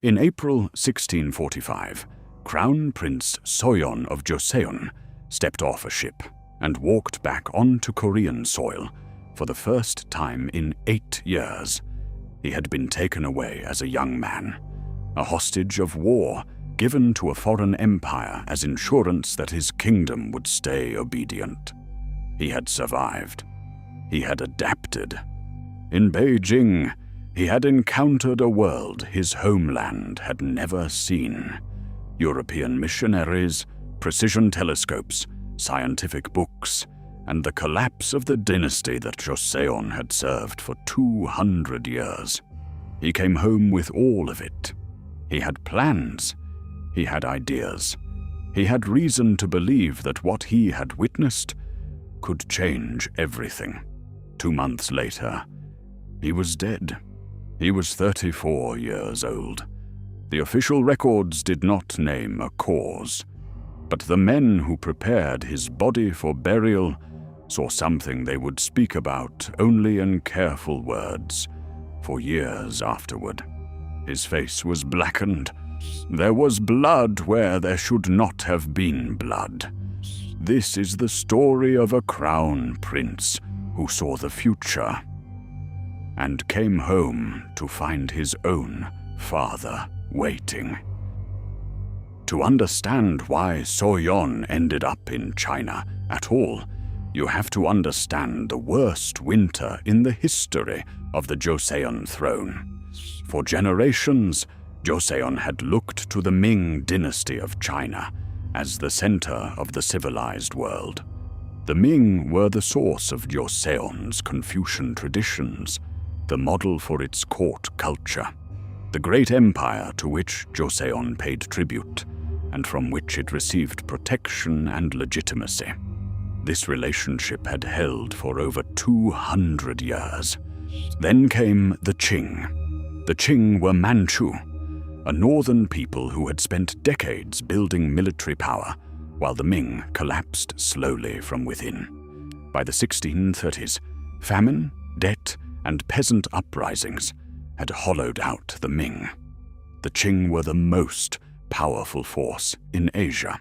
In April 1645, Crown Prince Sohyeon of Joseon stepped off a ship and walked back onto Korean soil for the first time in 8 years. He had been taken away as a young man, a hostage of war given to a foreign empire as insurance that his kingdom would stay obedient. He had survived. He had adapted. In Beijing, he had encountered a world his homeland had never seen. European missionaries, precision telescopes, scientific books, and the collapse of the dynasty that Joseon had served for 200 years. He came home with all of it. He had plans. He had ideas. He had reason to believe that what he had witnessed could change everything. 2 months later, he was dead. He was 34 years old. The official records did not name a cause, but the men who prepared his body for burial saw something they would speak about only in careful words for years afterward. His face was blackened. There was blood where there should not have been blood. This is the story of a crown prince who saw the future and came home to find his own father waiting. To understand why Sohyeon ended up in China at all, you have to understand the worst winter in the history of the Joseon throne. For generations, Joseon had looked to the Ming dynasty of China as the center of the civilized world. The Ming were the source of Joseon's Confucian traditions, the model for its court culture, the great empire to which Joseon paid tribute, and from which it received protection and legitimacy. This relationship had held for over 200 years. Then came the Qing. The Qing were Manchu, a northern people who had spent decades building military power, while the Ming collapsed slowly from within. By the 1630s, famine, debt, and peasant uprisings had hollowed out the Ming. The Qing were the most powerful force in Asia,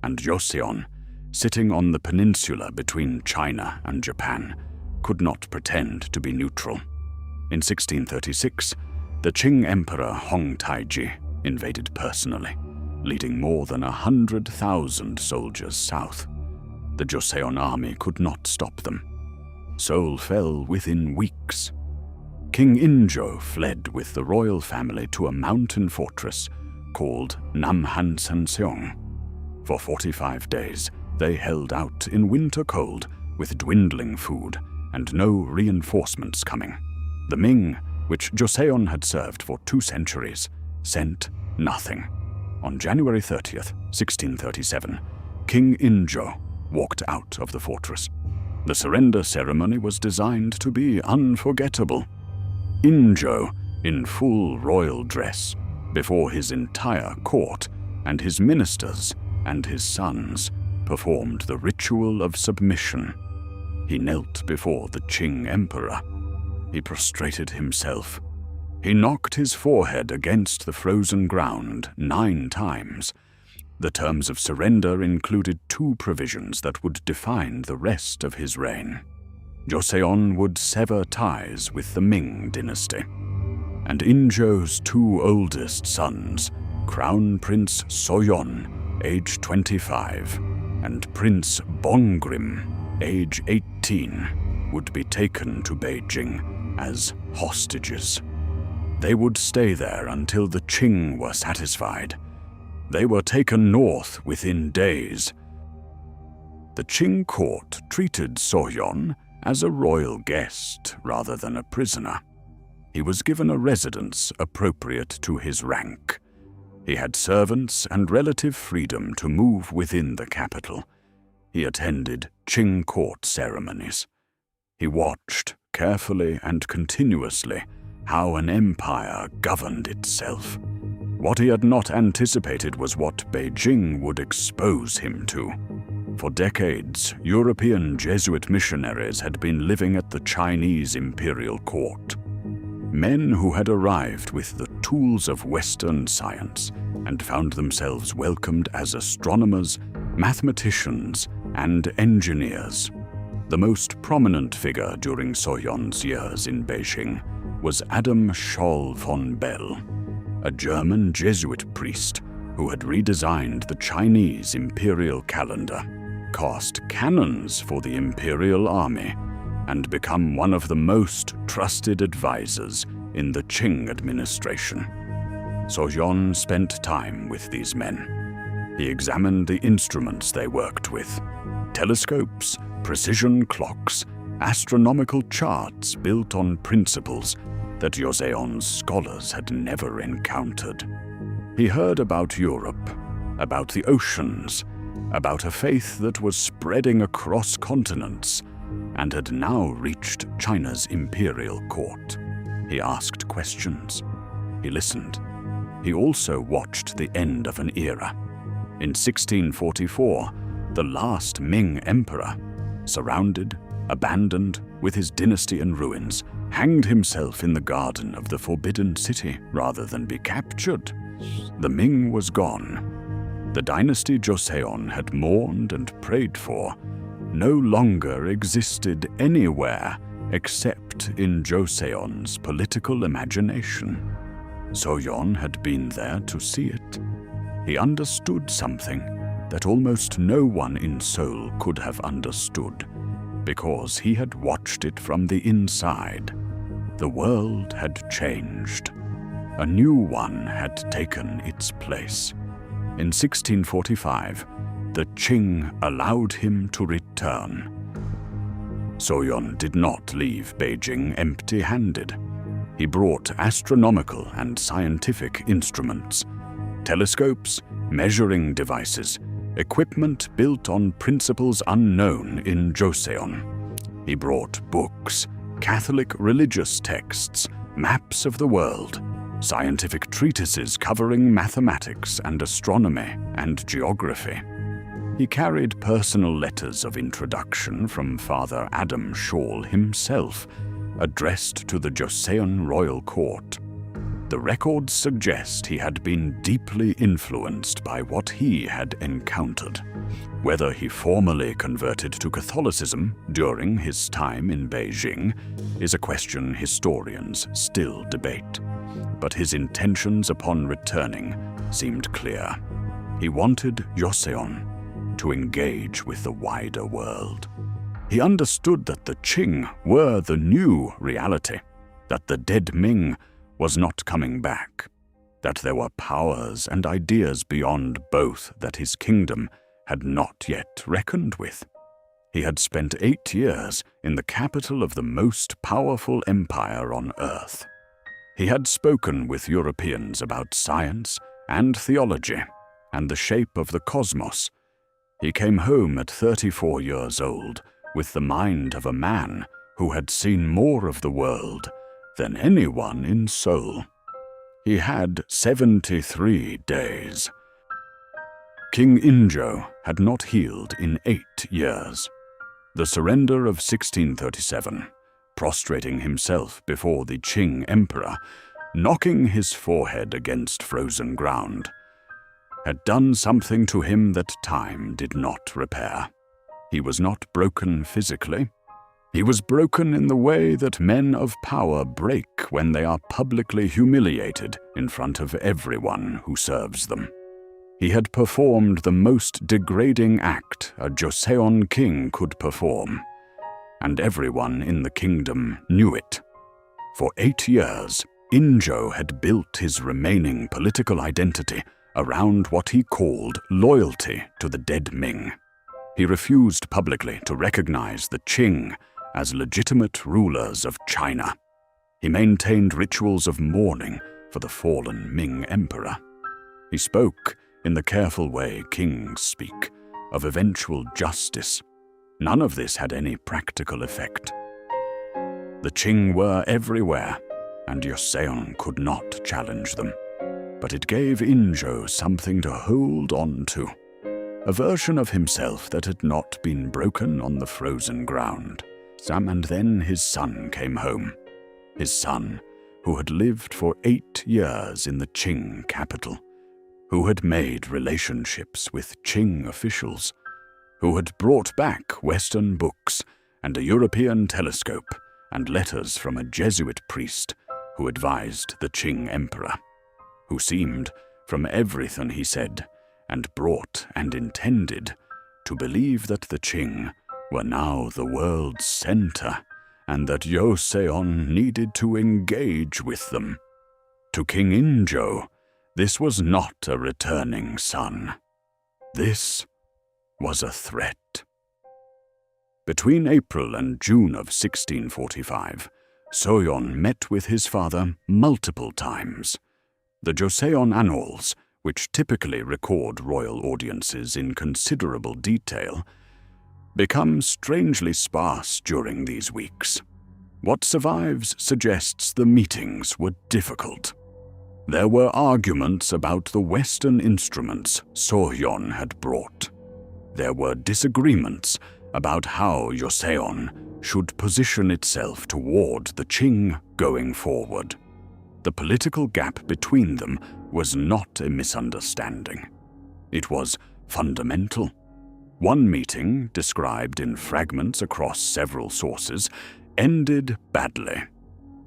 and Joseon, sitting on the peninsula between China and Japan, could not pretend to be neutral. In 1636, the Qing Emperor Hong Taiji invaded personally, leading more than 100,000 soldiers south. The Joseon army could not stop them. Seoul fell within weeks. King Injo fled with the royal family to a mountain fortress called Namhansanseong. For 45 days, they held out in winter cold with dwindling food and no reinforcements coming. The Ming, which Joseon had served for 2 centuries, sent nothing. On January 30th, 1637, King Injo walked out of the fortress. The surrender ceremony was designed to be unforgettable. Injo, in full royal dress, before his entire court and his ministers and his sons, performed the ritual of submission. He knelt before the Qing emperor. He prostrated himself. He knocked his forehead against the frozen ground 9 times. The terms of surrender included 2 provisions that would define the rest of his reign. Joseon would sever ties with the Ming dynasty, and Injo's 2 oldest sons, Crown Prince Sohyeon, age 25, and Prince Bongrim, age 18, would be taken to Beijing as hostages. They would stay there until the Qing were satisfied. They were taken north within days. The Qing court treated Sohyeon as a royal guest rather than a prisoner. He was given a residence appropriate to his rank. He had servants and relative freedom to move within the capital. He attended Qing court ceremonies. He watched carefully and continuously how an empire governed itself. What he had not anticipated was what Beijing would expose him to. For decades, European Jesuit missionaries had been living at the Chinese imperial court. men who had arrived with the tools of Western science and found themselves welcomed as astronomers, mathematicians, and engineers. The most prominent figure during Sohyeon's years in Beijing was Adam Scholl von Bell, a German Jesuit priest who had redesigned the Chinese imperial calendar, cast cannons for the imperial army, and become one of the most trusted advisors in the Qing administration. Sohyeon spent time with these men. He examined the instruments they worked with: telescopes, precision clocks, astronomical charts built on principles that Joseon's scholars had never encountered. He heard about Europe, about the oceans, about a faith that was spreading across continents and had now reached China's imperial court. He asked questions. He listened. He also watched the end of an era. In 1644, the last Ming emperor, surrounded, abandoned, with his dynasty in ruins, hanged himself in the garden of the Forbidden City rather than be captured. The Ming was gone. The dynasty Joseon had mourned and prayed for no longer existed anywhere except in Joseon's political imagination. Sohyeon had been there to see it. He understood something that almost no one in Seoul could have understood, because he had watched it from the inside. The world had changed. A new one had taken its place. In 1645, the Qing allowed him to return. Sohyeon did not leave Beijing empty-handed. He brought astronomical and scientific instruments, telescopes, measuring devices, equipment built on principles unknown in Joseon. He brought books, Catholic religious texts, maps of the world, scientific treatises covering mathematics and astronomy and geography. He carried personal letters of introduction from Father Adam Scholl himself, addressed to the Joseon royal court. The records suggest he had been deeply influenced by what he had encountered. Whether he formally converted to Catholicism during his time in Beijing is a question historians still debate. But his intentions upon returning seemed clear. He wanted Joseon to engage with the wider world. He understood that the Qing were the new reality, that the dead Ming was not coming back, that there were powers and ideas beyond both that his kingdom had not yet reckoned with. He had spent 8 years in the capital of the most powerful empire on earth. He had spoken with Europeans about science and theology and the shape of the cosmos. He came home at 34 years old with the mind of a man who had seen more of the world than anyone in Seoul. He had 73 days. King Injo had not healed in 8 years. The surrender of 1637, prostrating himself before the Qing emperor, knocking his forehead against frozen ground, had done something to him that time did not repair. He was not broken physically. He was broken in the way that men of power break when they are publicly humiliated in front of everyone who serves them. He had performed the most degrading act a Joseon king could perform, and everyone in the kingdom knew it. For 8 years, Injo had built his remaining political identity around what he called loyalty to the dead Ming. He refused publicly to recognize the Qing as legitimate rulers of China. He maintained rituals of mourning for the fallen Ming emperor. He spoke, in the careful way kings speak, of eventual justice. None of this had any practical effect. The Qing were everywhere, and Joseon could not challenge them. But it gave Injo something to hold on to, a version of himself that had not been broken on the frozen ground. And then his son came home. His son, who had lived for 8 years in the Qing capital, who had made relationships with Qing officials, who had brought back Western books and a European telescope and letters from a Jesuit priest who advised the Qing emperor, who seemed, from everything he said and brought and intended, to believe that the Qing were now the world's center and that Joseon needed to engage with them. To King Injo, this was not a returning son. This was a threat. Between April and June of 1645, Sohyeon met with his father multiple times. The Joseon annals, which typically record royal audiences in considerable detail, become strangely sparse during these weeks. What survives suggests the meetings were difficult. There were arguments about the Western instruments Sohyeon had brought. There were disagreements about how Joseon should position itself toward the Qing going forward. The political gap between them was not a misunderstanding. It was fundamental. One meeting, described in fragments across several sources, ended badly.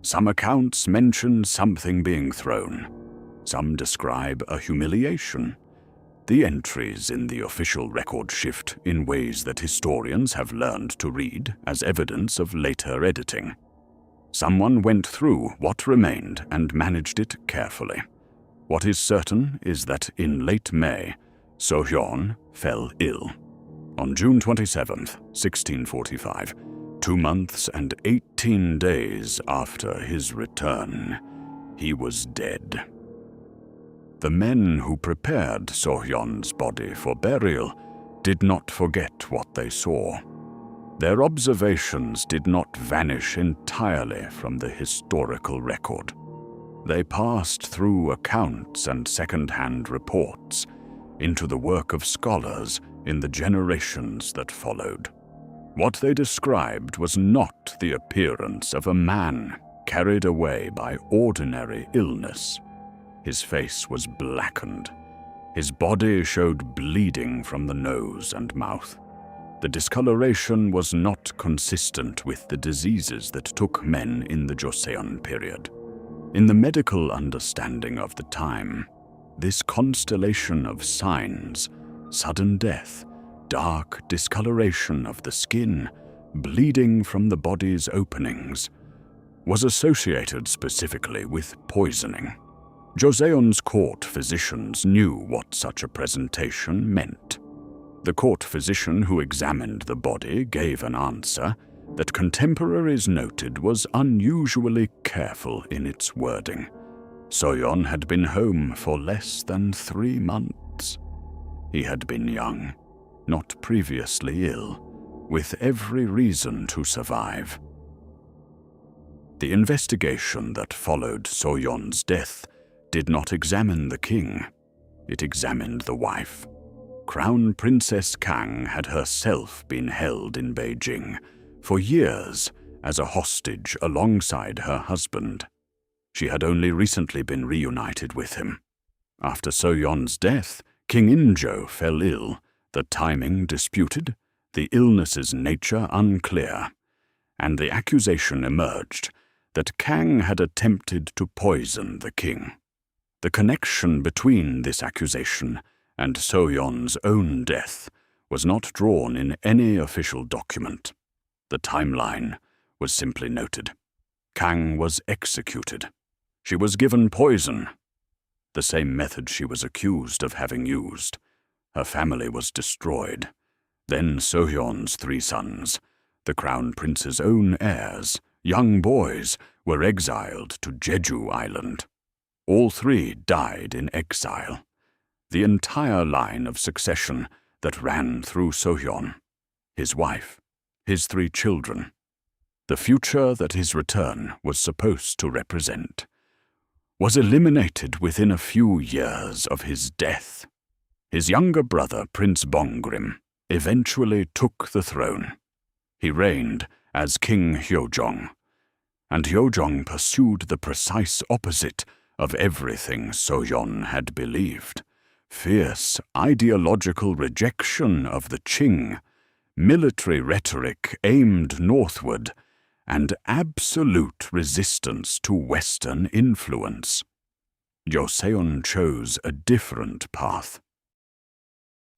Some accounts mention something being thrown. Some describe a humiliation. The entries in the official record shift in ways that historians have learned to read as evidence of later editing. Someone went through what remained and managed it carefully. What is certain is that in late May, Sohyeon fell ill. On June 27, 1645, 2 months and 18 days after his return, he was dead. The men who prepared Sohyeon's body for burial did not forget what they saw. Their observations did not vanish entirely from the historical record. They passed through accounts and second-hand reports into the work of scholars in the generations that followed. What they described was not the appearance of a man carried away by ordinary illness. His face was blackened. His body showed bleeding from the nose and mouth. The discoloration was not consistent with the diseases that took men in the Joseon period. In the medical understanding of the time, this constellation of signs, sudden death, dark discoloration of the skin, bleeding from the body's openings, was associated specifically with poisoning. Joseon's court physicians knew what such a presentation meant. The court physician who examined the body gave an answer that contemporaries noted was unusually careful in its wording. Sohyeon had been home for less than 3 months. He had been young, not previously ill, with every reason to survive. The investigation that followed Sohyeon's death did not examine the king. It examined the wife. Crown Princess Kang had herself been held in Beijing for years as a hostage alongside her husband. She had only recently been reunited with him. After Sohyeon's death, King Injo fell ill, the timing disputed, the illness's nature unclear, and the accusation emerged that Kang had attempted to poison the king. The connection between this accusation and Sohyeon's own death was not drawn in any official document. The timeline was simply noted. Kang was executed. She was given poison, the same method she was accused of having used. Her family was destroyed. Then Sohyeon's 3 sons, the Crown Prince's own heirs, young boys, were exiled to Jeju Island. All 3 died in exile. The entire line of succession that ran through Sohyeon, his wife, his 3 children, the future that his return was supposed to represent, was eliminated within a few years of his death. His younger brother, Prince Bonggrim, eventually took the throne. He reigned as King Hyojong, and Yeojong pursued the precise opposite of everything Sohyeon had believed. Fierce ideological rejection of the Qing, military rhetoric aimed northward, and absolute resistance to Western influence. Joseon chose a different path.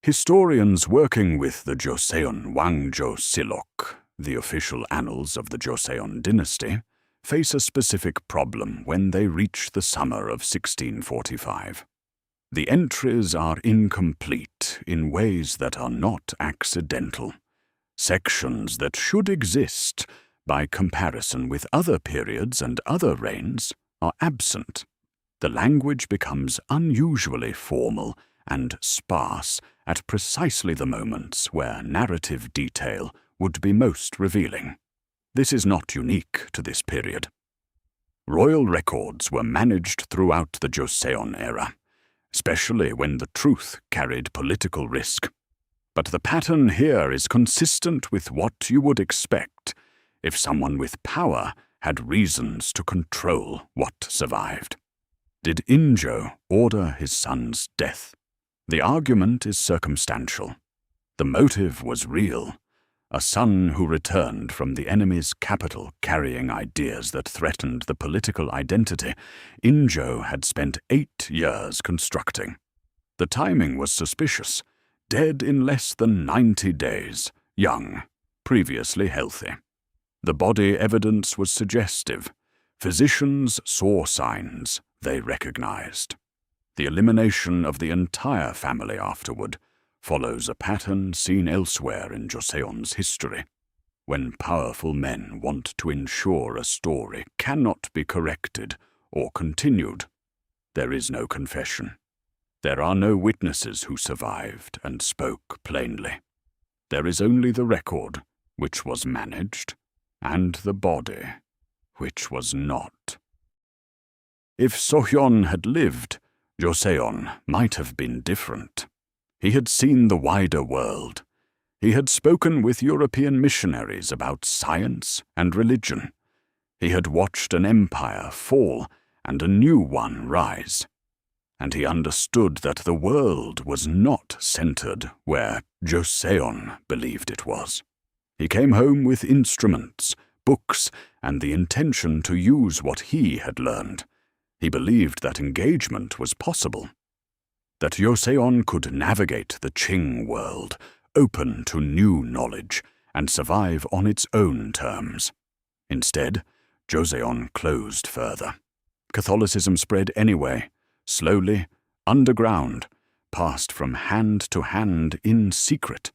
Historians working with the Joseon Wangjo Silok, the official annals of the Joseon dynasty, face a specific problem when they reach the summer of 1645. The entries are incomplete in ways that are not accidental. Sections that should exist by comparison with other periods and other reigns are absent. The language becomes unusually formal and sparse at precisely the moments where narrative detail would be most revealing. This is not unique to this period. Royal records were managed throughout the Joseon era, especially when the truth carried political risk. But the pattern here is consistent with what you would expect if someone with power had reasons to control what survived. Did Injo order his son's death? The argument is circumstantial. The motive was real. A son who returned from the enemy's capital carrying ideas that threatened the political identity Injo had spent 8 years constructing. The timing was suspicious. Dead in less than 90 days, young, previously healthy. The body evidence was suggestive. Physicians saw signs they recognized. The elimination of the entire family afterward follows a pattern seen elsewhere in Joseon's history. When powerful men want to ensure a story cannot be corrected or continued, there is no confession. There are no witnesses who survived and spoke plainly. There is only the record, which was managed, and the body, which was not. If Sohyeon had lived, Joseon might have been different. He had seen the wider world. He had spoken with European missionaries about science and religion. He had watched an empire fall and a new one rise. And he understood that the world was not centered where Joseon believed it was. He came home with instruments, books, and the intention to use what he had learned. He believed that engagement was possible, that Joseon could navigate the Qing world, open to new knowledge, and survive on its own terms. Instead, Joseon closed further. Catholicism spread anyway, slowly, underground, passed from hand to hand in secret.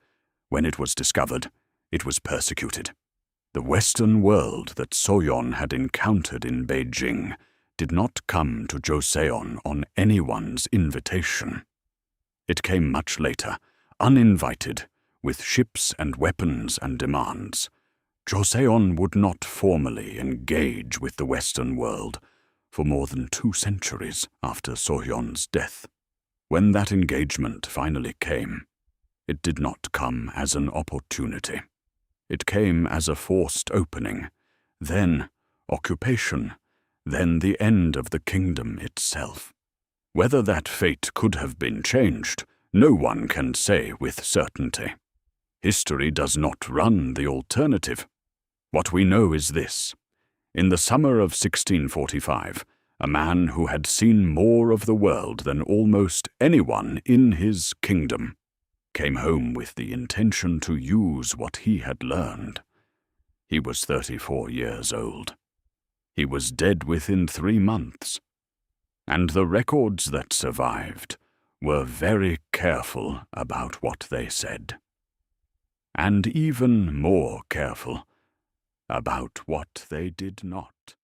When it was discovered, it was persecuted. The Western world that Sohyeon had encountered in Beijing did not come to Joseon on anyone's invitation. It came much later, uninvited, with ships and weapons and demands. Joseon would not formally engage with the Western world for more than 2 centuries after Sohyeon's death. When that engagement finally came, it did not come as an opportunity. It came as a forced opening, then occupation, then the end of the kingdom itself. Whether that fate could have been changed, no one can say with certainty. History does not run the alternative. What we know is this. In the summer of 1645, a man who had seen more of the world than almost anyone in his kingdom came home with the intention to use what he had learned. He was 34 years old. He was dead within 3 months. And the records that survived were very careful about what they said. And even more careful about what they did not.